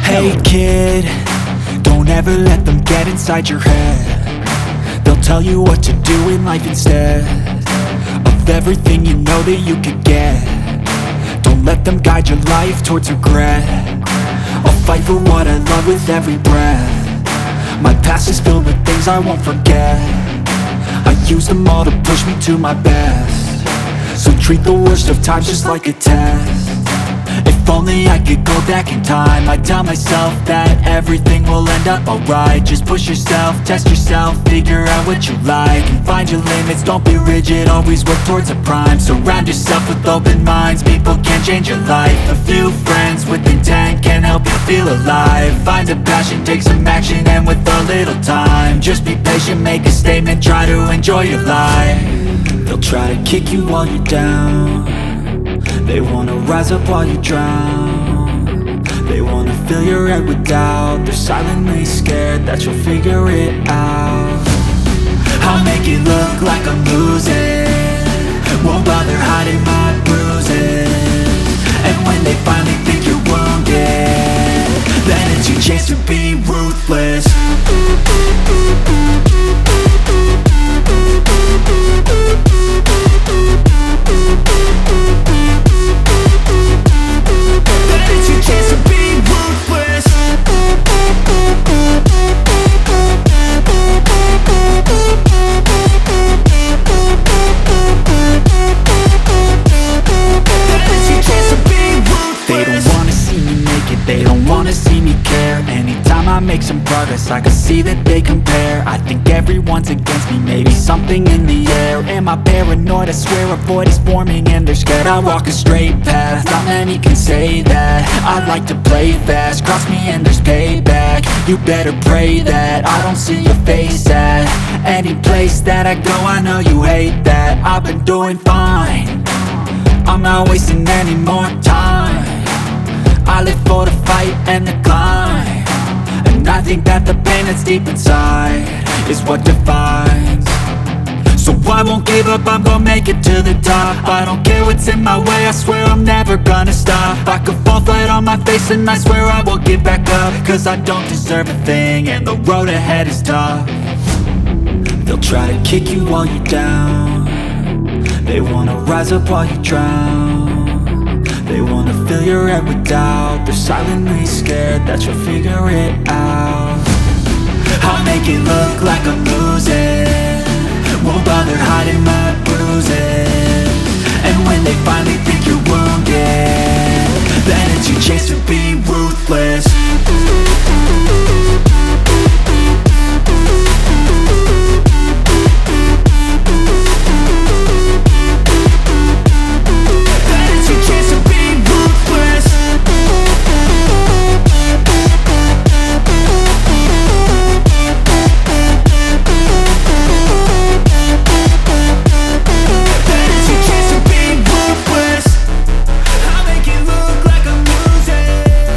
Hey kid, don't ever let them get inside your head. They'll tell you what to do in life instead of everything you know that you could get. Don't let them guide your life towards regret. I'll fight for what I love with every breath. My past is filled with things I won't forget. I use them all to push me to my best. So treat the worst of times just like a test. If only I could go back in time, I'd tell myself that everything will end up alright. Just push yourself, test yourself, figure out what you like, and find your limits, don't be rigid, always work towards a prime. Surround yourself with open minds, people can change your life. A few friends with intent can help you feel alive. Find a passion, take some action, and with a little time, just be patient, make a statement, try to enjoy your life. They'll try to kick you while you're down. They wanna rise up while you drown. They wanna fill your head with doubt. They're silently scared that you'll figure it out. I'll make it look like I'm losing, won't bother hiding my bruises. And when they finally think you're wounded, then it's your chance to be ruthless. They don't wanna see me care. Anytime I make some progress, I can see that they compare. I think everyone's against me, maybe something in the air. Am I paranoid? I swear a void is forming and they're scared I walk a straight path. Not many can say that. I like to play fast, cross me and there's payback. You better pray that I don't see your face at any place that I go. I know you hate that. I've been doing fine, I'm not wasting any more time. I live for the fight and the climb, and I think that the pain that's deep inside is what defines. So I won't give up, I'm gonna make it to the top. I don't care what's in my way, I swear I'm never gonna stop. I could fall flat on my face and I swear I will get back up, cause I don't deserve a thing and the road ahead is tough. They'll try to kick you while you're down. They wanna rise up while you drown. They wanna fill your head with doubt. They're silently scared that you'll figure it out. I'll make it look like I'm losing, won't bother hiding my bruises.